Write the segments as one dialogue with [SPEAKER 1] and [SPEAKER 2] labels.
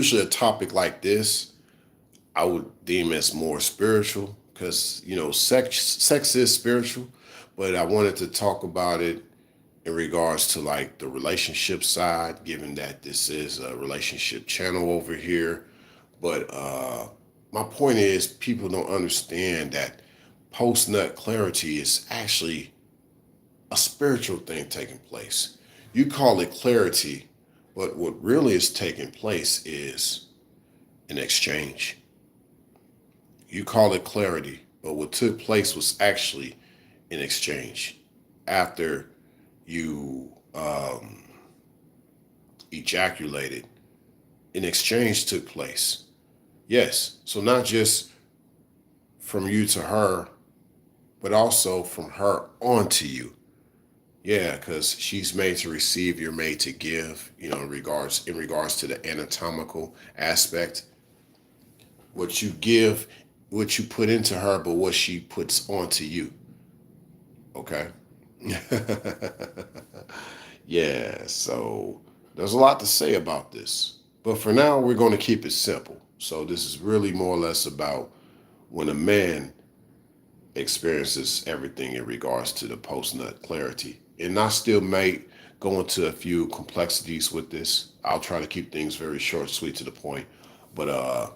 [SPEAKER 1] Usually a topic like this, I would deem as more spiritual because, sex is spiritual, but I wanted to talk about it in regards to like the relationship side, given that this is a relationship channel over here. But my point is, people don't understand that post nut clarity is actually a spiritual thing taking place. You call it clarity, but what really is taking place is an exchange. You call it clarity, but what took place was actually an exchange. After you ejaculated, an exchange took place. Yes, so not just from you to her, but also from her onto you. Yeah, because she's made to receive, you're made to give. In regards to the anatomical aspect, what you give, what you put into her, but what she puts onto you. Okay. Yeah. So there's a lot to say about this, but for now we're going to keep it simple. So this is really more or less about when a man experiences everything in regards to the post nut clarity. And I still may go into a few complexities with this. I'll try to keep things very short, sweet, to the point. But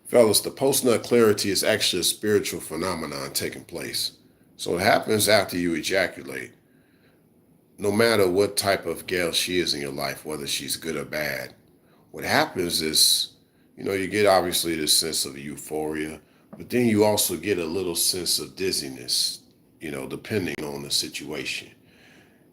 [SPEAKER 1] fellas, the post nut clarity is actually a spiritual phenomenon taking place. So it happens after you ejaculate. No matter what type of gal she is in your life, whether she's good or bad, what happens is, you get obviously this sense of euphoria, but then you also get a little sense of dizziness, depending on the situation.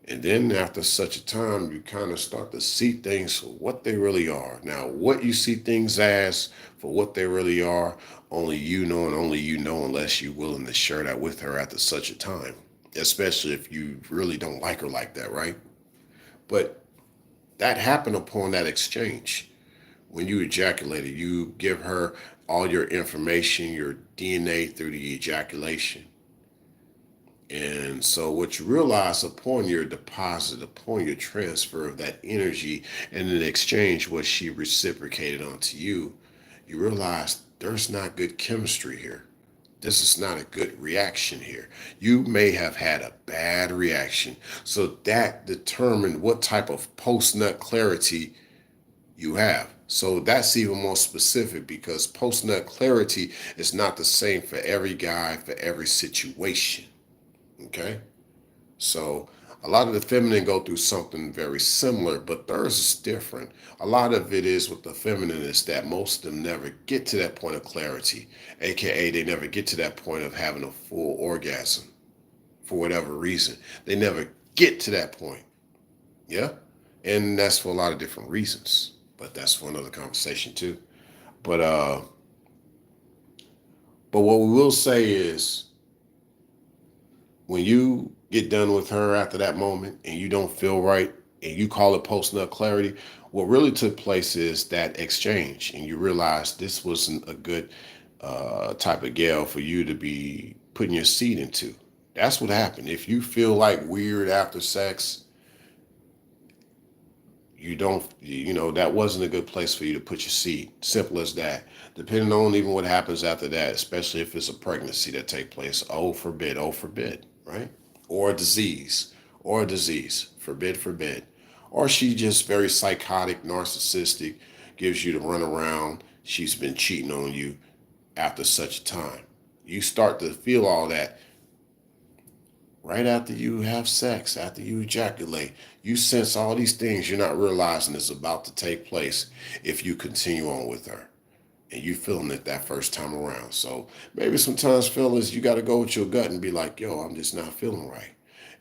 [SPEAKER 1] And then after such a time, you kind of start to see things for what they really are. Now, what you see things as for what they really are, only you know, and only you know unless you're willing to share that with her after such a time, especially if you really don't like her like that, right? But that happened upon that exchange. When you ejaculated, you give her all your information, your DNA through the ejaculation. And so, what you realize upon your deposit, upon your transfer of that energy, and in exchange, what she reciprocated onto you, you realize there's not good chemistry here. This is not a good reaction here. You may have had a bad reaction. So, that determined what type of post nut clarity you have. So that's even more specific because post nut clarity is not the same for every guy, for every situation. Okay? So a lot of the feminine go through something very similar, but theirs is different. A lot of it is with the feminine is that most of them never get to that point of clarity, aka they never get to that point of having a full orgasm for whatever reason. They never get to that point. Yeah? And that's for a lot of different reasons. But that's for another conversation too. But what we will say is when you get done with her after that moment and you don't feel right and you call it post nut clarity, what really took place is that exchange and you realize this wasn't a good type of gal for you to be putting your seed into. That's what happened. If you feel like weird after sex, you don't, that wasn't a good place for you to put your seed. Simple as that. Depending on even what happens after that, especially if it's a pregnancy that take place, oh forbid, right? Or a disease, forbid, forbid. Or she just very psychotic, narcissistic, gives you the run around. She's been cheating on you after such a time. You start to feel all that right after you have sex, after you ejaculate. You sense all these things you're not realizing is about to take place if you continue on with her. And you feeling it that first time around. So maybe sometimes, fellas, you got to go with your gut and be like, yo, I'm just not feeling right.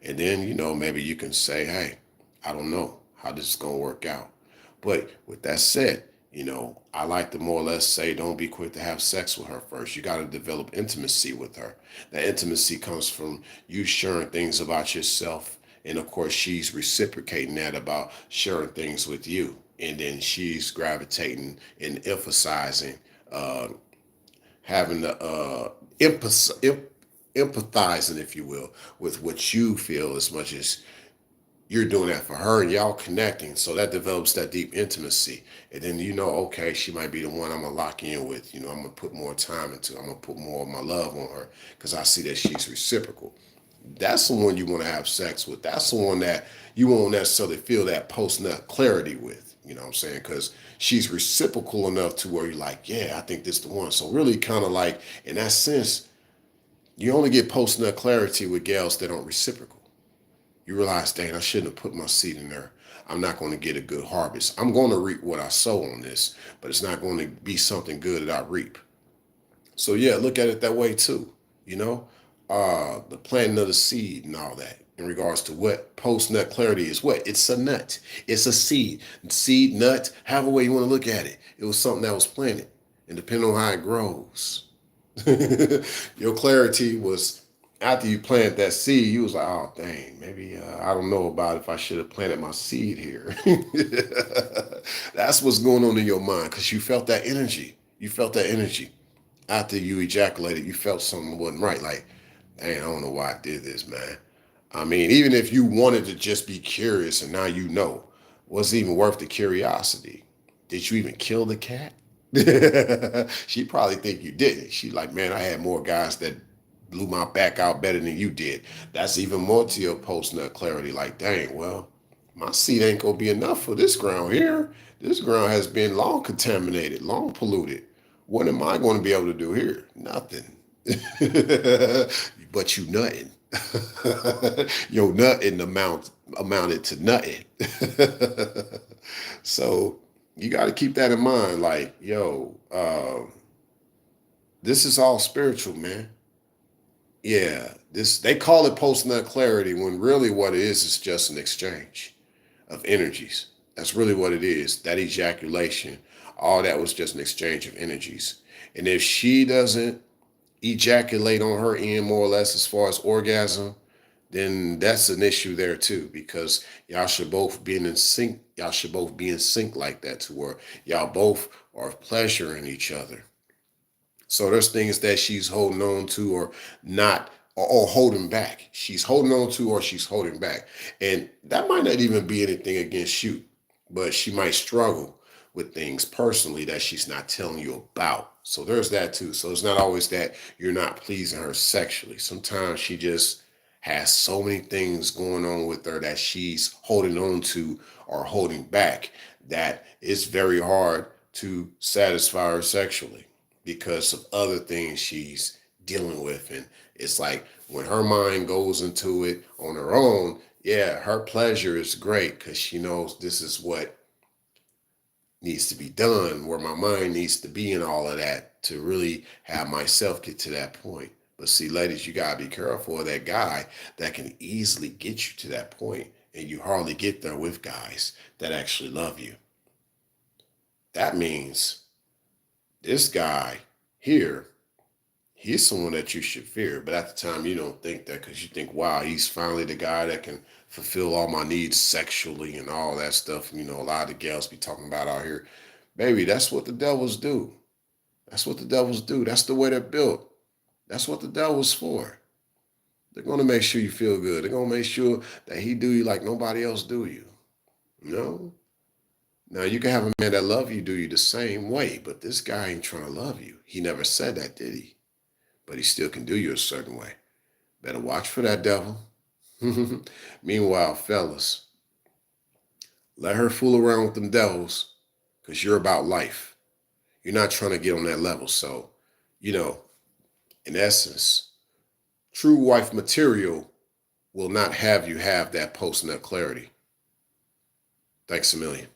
[SPEAKER 1] And then, maybe you can say, hey, I don't know how this is going to work out. But with that said, I like to more or less say don't be quick to have sex with her first. You got to develop intimacy with her. That intimacy comes from you sharing things about yourself. And of course, she's reciprocating that about sharing things with you. And then she's gravitating and emphasizing, uh, having the empathizing, if you will, with what you feel as much as you're doing that for her and y'all connecting. So that develops that deep intimacy. And then you know, okay, she might be the one I'm gonna lock in with. I'm gonna put more time into. I'm gonna put more of my love on her because I see that she's reciprocal. That's the one you want to have sex with. That's the one that you won't necessarily feel that post nut clarity with. You know what I'm saying? Because she's reciprocal enough to where you're like, yeah, I think this is the one. So really kind of like in that sense, you only get post nut clarity with gals that aren't reciprocal. You realize, dang, I shouldn't have put my seed in there. I'm not going to get a good harvest. I'm going to reap what I sow on this, but it's not going to be something good that I reap. So yeah, look at it that way too. You know, the planting of the seed and all that in regards to what post nut clarity is. What it's a nut. It's a seed, nut, however way you want to look at it. It was something that was planted, and depending on how it grows, your clarity was after you plant that seed. You was like, oh dang, maybe I don't know about if I should have planted my seed here. That's what's going on in your mind because you felt that energy. You felt that energy after you ejaculated. You felt something wasn't right. Like, dang, I don't know why I did this, man. I mean, even if you wanted to just be curious and now you know, was it even worth the curiosity? Did you even kill the cat? She probably think you didn't. She like, man, I had more guys that blew my back out better than you did. That's even more to your post nut clarity. Like, dang, well, my seed ain't gonna be enough for this ground here. This ground has been long contaminated, long polluted. What am I going to be able to do here? Nothing. But you nothing. Your nothing amounted to nothing. So you got to keep that in mind. Like, yo, this is all spiritual, man. Yeah, this they call it post nut clarity when really what it is just an exchange of energies. That's really what it is. That ejaculation, all that was just an exchange of energies. And if she doesn't ejaculate on her end more or less as far as orgasm, then that's an issue there too, because y'all should both be in sync. Y'all should both be in sync like that to where y'all both are pleasuring each other. So there's things that she's holding on to or not, or holding back. She's holding on to or she's holding back. And that might not even be anything against you, but she might struggle with things personally that she's not telling you about. So there's that too. So it's not always that you're not pleasing her sexually. Sometimes she just has so many things going on with her that she's holding on to or holding back that it's very hard to satisfy her sexually because of other things she's dealing with. And it's like when her mind goes into it on her own, yeah, her pleasure is great because she knows this is what needs to be done, where my mind needs to be and all of that to really have myself get to that point. But see, ladies, you gotta be careful of that guy that can easily get you to that point, and you hardly get there with guys that actually love you. That means this guy here, he's someone that you should fear. But at the time, you don't think that because you think, wow, he's finally the guy that can fulfill all my needs sexually and all that stuff. A lot of the gals be talking about out here. Baby, that's what the devils do. That's what the devils do. That's the way they're built. That's what the devil's for. They're going to make sure you feel good. They're going to make sure that he do you like nobody else do you. You know? Now, you can have a man that love you, do you the same way, but this guy ain't trying to love you. He never said that, did he? But he still can do you a certain way. Better watch for that devil. Meanwhile, fellas, let her fool around with them devils because you're about life. You're not trying to get on that level. So, you know, in essence, true wife material will not have you have that post nut clarity. Thanks a million.